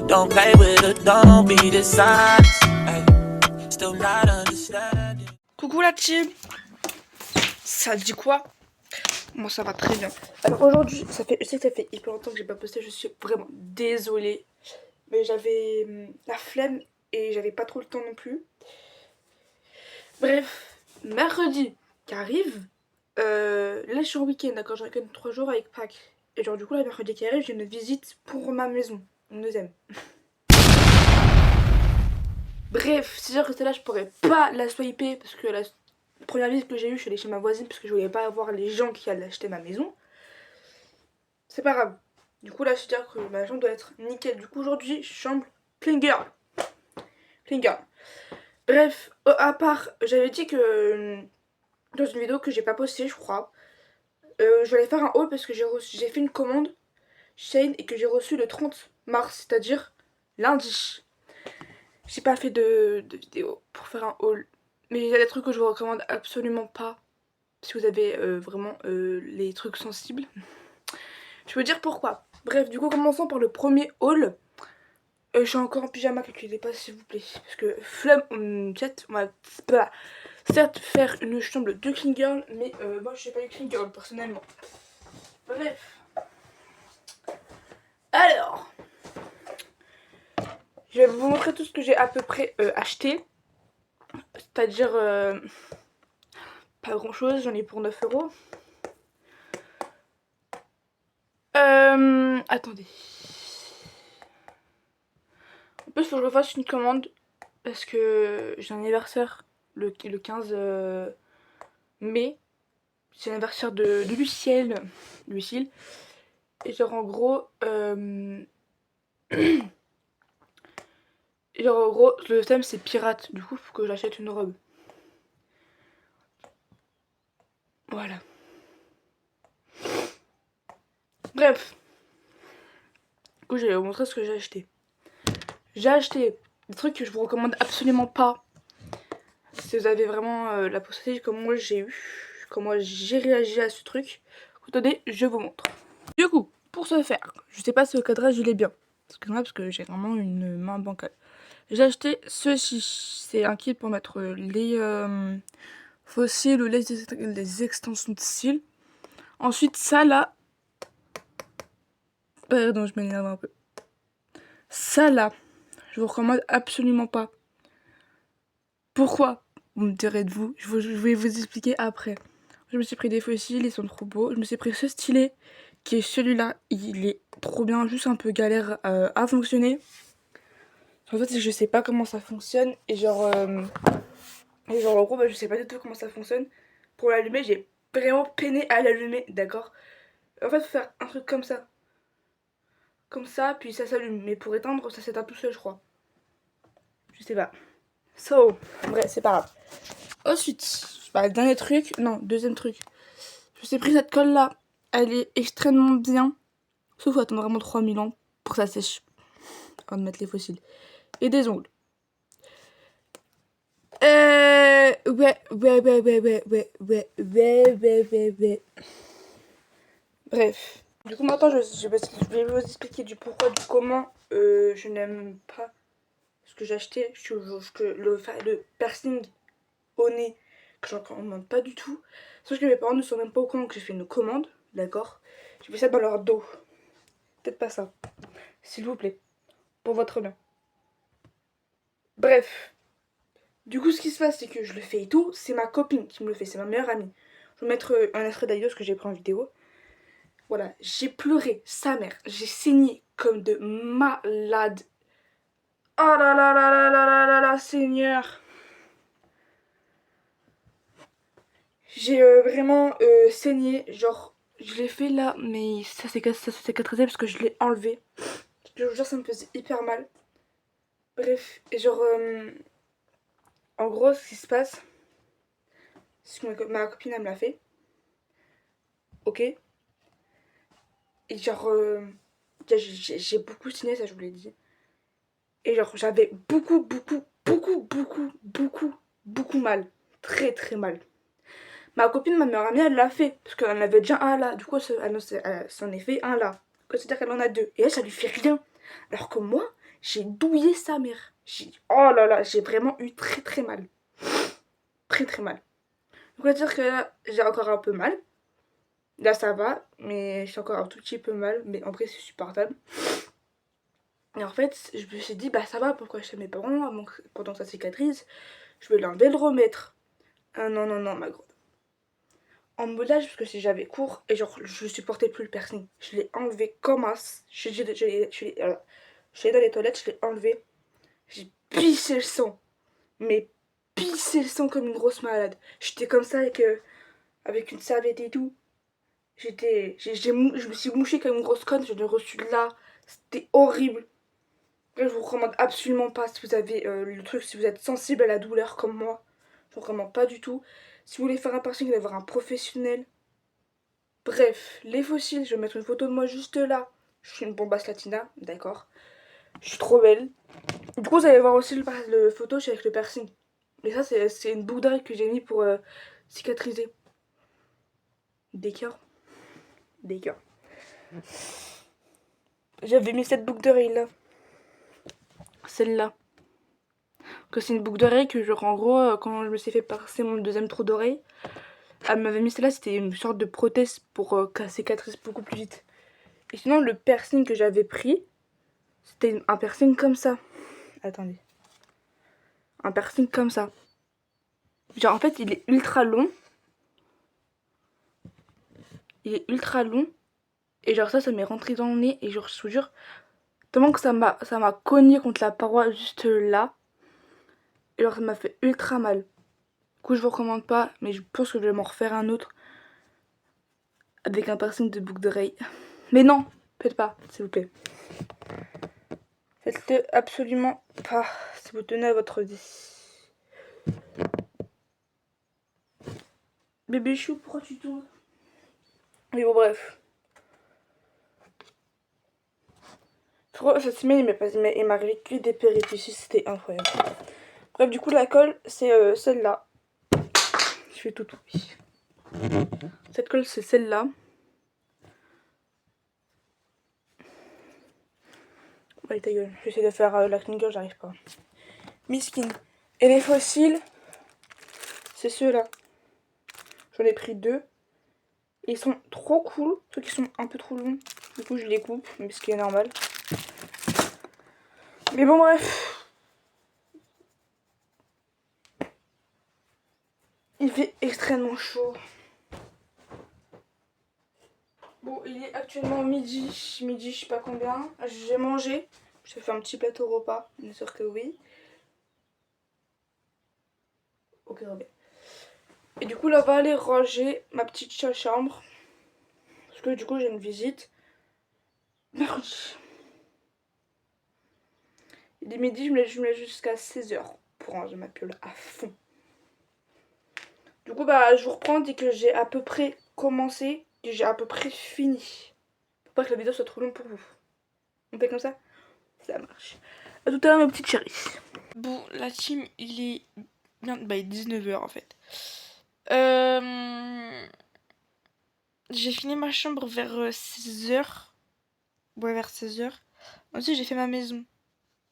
Don't play with it, don't be dishonest. Ay, still not understanding. Coucou la team. Ça dit quoi? Moi ça va très bien. Alors aujourd'hui, je sais que ça fait hyper longtemps que j'ai pas posté, je suis vraiment désolée. Mais j'avais la flemme et j'avais pas trop le temps non plus. Bref, mercredi qui arrive, là je suis en week-end, d'accord, j'ai quand même 3 jours avec Pâques. Et genre du coup, le mercredi qui arrive, j'ai une visite pour ma maison, mon deuxième. Bref, c'est-à-dire que celle-là je pourrais pas la swiper parce que la première visite que j'ai eue, je suis allée chez ma voisine parce que je voulais pas avoir les gens qui allaient acheter ma maison. C'est pas grave. Du coup là, c'est-à-dire que ma chambre doit être nickel. Du coup aujourd'hui, chambre clean girl. Clean girl. Bref, à part, j'avais dit que dans une vidéo que j'ai pas postée, je crois, je vais aller faire un haul parce que j'ai fait une commande Shein et que j'ai reçu le 30 mars, c'est-à-dire lundi. J'ai pas fait de vidéo pour faire un haul. Mais il y a des trucs que je vous recommande absolument pas si vous avez vraiment les trucs sensibles. Je veux dire pourquoi. Bref, du coup, commençons par le premier haul. Je suis encore en pyjama, calculez pas s'il vous plaît. Parce que flemme, on va certes faire une chambre de clean girl, mais moi je suis pas une clean girl personnellement. Bref. Alors, je vais vous montrer tout ce que j'ai à peu près acheté. C'est-à-dire pas grand chose, j'en ai pour 9 €. Attendez. En plus, il faut que je fasse une commande parce que j'ai un anniversaire le 15 mai. C'est l'anniversaire de Lucille. Et genre en gros, le thème c'est pirate. Du coup, il faut que j'achète une robe. Voilà. Bref. Du coup, je vais vous montrer ce que j'ai acheté. J'ai acheté des trucs que je vous recommande absolument pas. Si vous avez vraiment la possibilité comme moi j'ai eu, comme moi j'ai réagi à ce truc. Attendez, je vous montre. Du coup, pour ce faire, je sais pas si le cadrage il est bien. Parce que j'ai vraiment une main bancale. J'ai acheté ceci. C'est un kit pour mettre les fossiles ou les extensions de cils. Ensuite, ça là. Pardon, je m'énerve un peu. Ça là, je vous recommande absolument pas. Pourquoi? Vous me direz de vous. Je vais vous expliquer après. Je me suis pris des fossiles, ils sont trop beaux. Je me suis pris ce stylet, qui est celui-là. Il est trop bien, juste un peu galère à fonctionner. En fait, je sais pas comment ça fonctionne. Et genre en gros, je sais pas du tout comment ça fonctionne. Pour l'allumer, j'ai vraiment peiné à l'allumer, d'accord? En fait, faut faire un truc comme ça. Comme ça, puis ça s'allume. Mais pour éteindre, ça s'éteint tout seul, je crois. Je sais pas. So, bref, c'est pas grave. Ensuite, dernier truc, non, deuxième truc. Je me suis pris cette colle là. Elle est extrêmement bien. Sauf faut attendre vraiment 3000 ans pour que ça sèche. Avant de mettre les fossiles. Et des ongles. Ouais. Bref. Du coup, maintenant, je vais vous expliquer du pourquoi, du comment je n'aime pas ce que j'ai acheté. Le piercing au nez, que j'en recommande pas du tout. Sauf que mes parents ne sont même pas au courant que j'ai fait une commande, d'accord? J'ai fait ça dans leur dos. Peut-être pas ça. S'il vous plaît. Pour votre bien. Bref. Du coup, ce qui se passe, c'est que je le fais et tout. C'est ma copine qui me le fait. C'est ma meilleure amie. Je vais mettre un extrait d'ailleurs, ce que j'ai pris en vidéo. Voilà. J'ai pleuré, sa mère. J'ai saigné comme de malade. Oh là là là là là là là là, Seigneur. J'ai vraiment saigné. Genre, je l'ai fait là, mais ça s'est cicatrisé parce que je l'ai enlevé. Je vous jure, ça me faisait hyper mal. Bref, et genre, en gros, ce qui se passe, c'est que ma copine, elle me l'a fait. Ok. Et genre, j'ai beaucoup saigné, ça je vous l'ai dit. Et genre, j'avais beaucoup mal. Très très mal. Ma copine, ma meilleure amie, elle l'a fait. Parce qu'elle en avait déjà un là. Du coup, elle s'en est fait un là. C'est-à-dire qu'elle en a deux. Et elle, ça lui fait rien. Alors que moi, j'ai douillé sa mère. Oh là là, j'ai vraiment eu très très mal. Très très mal. Donc, on va dire que là, j'ai encore un peu mal. Là, ça va. Mais j'ai encore un tout petit peu mal. Mais en vrai, c'est supportable. Et en fait, je me suis dit, bah ça va, pourquoi chez mes parents, pendant que ça cicatrise, je vais l'enlever, le remettre. Ah non, non, non, ma grande. En modage, parce que si j'avais cours, et genre, je supportais plus le piercing. Je l'ai enlevé comme as. Je suis allée dans les toilettes, je l'ai enlevé. J'ai pissé le sang. Mais pissé le sang comme une grosse malade. J'étais comme ça avec une serviette et tout. Je me suis mouchée comme une grosse conne, je l'ai reçu là. C'était horrible. Je vous recommande absolument pas si vous avez le truc, si vous êtes sensible à la douleur comme moi. Je vous recommande pas du tout. Si vous voulez faire un piercing, vous allez voir un professionnel. Bref, les fossiles, je vais mettre une photo de moi juste là. Je suis une bombasse latina, d'accord. Je suis trop belle. Du coup, vous allez voir aussi le photo avec le piercing. Mais ça, c'est une boucle d'oreille que j'ai mis pour cicatriser. Des cœurs. Des cœurs. J'avais mis cette boucle d'oreille là. Celle-là. Que c'est une boucle d'oreille que, genre, en gros, quand je me suis fait passer mon deuxième trou d'oreille, elle m'avait mis celle-là, c'était une sorte de prothèse pour qu'elle cicatrise beaucoup plus vite. Et sinon, le piercing que j'avais pris, c'était un piercing comme ça. Attendez. Un piercing comme ça. Genre, en fait, il est ultra long. Il est ultra long. Et genre, ça m'est rentré dans le nez. Et genre, je vous jure, tellement que ça m'a cogné contre la paroi juste là. Et genre, ça m'a fait ultra mal. Du coup, je vous recommande pas, mais je pense que je vais m'en refaire un autre avec un piercing de boucle d'oreille. Mais non, faites pas, s'il vous plaît. Faites-le absolument pas si vous tenez à votre vie. Bébé chou, pourquoi tu tournes? Mais bon, bref. Trop, cette semaine, il m'est arrivé que des péripéties, c'était incroyable. Bref, du coup, la colle, c'est celle-là. Je fais tout. Cette colle, c'est celle-là. Ouais, ta gueule. J'essaie de faire la clean girl, j'arrive pas. Miskin. Et les fossiles, c'est ceux-là. J'en ai pris deux. Ils sont trop cool. Ceux qui sont un peu trop longs. Du coup, je les coupe, mais ce qui est normal. Mais bon, bref. Il fait extrêmement chaud. Bon, il est actuellement midi, je sais pas combien. J'ai mangé. J'ai fait un petit plateau repas, bien sûr que oui. Ok, Robert. Et du coup, là, on va aller ranger ma petite chambre. Parce que du coup, j'ai une visite. Mercredi. Il est midi, je me lève jusqu'à 16h pour ranger ma piole à fond. Du coup, bah, je vous reprends dès que j'ai à peu près commencé, que j'ai à peu près fini. Faut pas que la vidéo soit trop longue pour vous. On fait comme ça? Ça marche. A tout à l'heure, mes petites chéries. Bon, la team, il est bien, bah, 19h en fait. J'ai fini ma chambre vers 16h. Ouais, vers 16h. Ensuite, j'ai fait ma maison.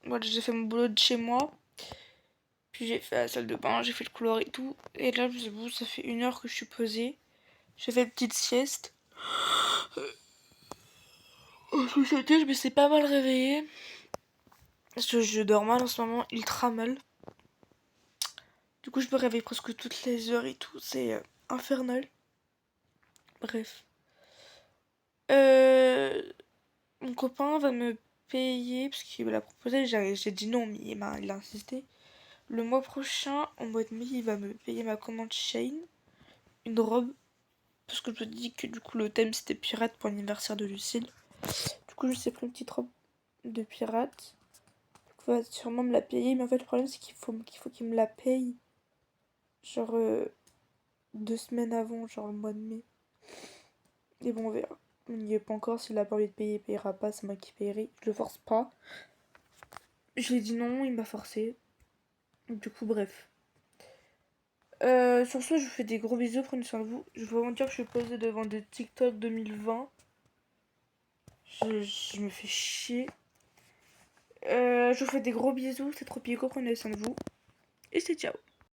Voilà, j'ai fait mon boulot de chez moi. Puis j'ai fait la salle de bain, j'ai fait le couloir et tout. Et là, c'est bon, ça fait 1 heure que je suis posée. J'ai fait une petite sieste. Je me suis pas mal réveillée. Parce que je dors mal en ce moment, ultra mal. Du coup, je me réveille presque toutes les heures et tout. C'est infernal. Bref. Mon copain va me payer, parce qu'il me l'a proposé. J'ai dit non, mais il a insisté. Le mois prochain, en mois de mai, il va me payer ma commande Shein. Une robe. Parce que je me dis que du coup, le thème c'était pirate pour l'anniversaire de Lucille. Du coup, je sais pris une petite robe de pirate. Il va sûrement me la payer. Mais en fait, le problème, c'est qu'il faut qu'il me la paye. Genre 2 semaines avant, genre le mois de mai. Et bon, on verra. On n'y est pas encore. S'il a pas envie de payer, il payera pas. C'est moi qui paierai. Je le force pas. Je lui ai dit non, il m'a forcé. Du coup, bref. Sur ce, je vous fais des gros bisous, prenez soin de vous. Je vais vous dire que je suis posée devant des TikTok 2020. Je me fais chier. Je vous fais des gros bisous, c'est trop pico, prenez soin de vous. Et c'est ciao.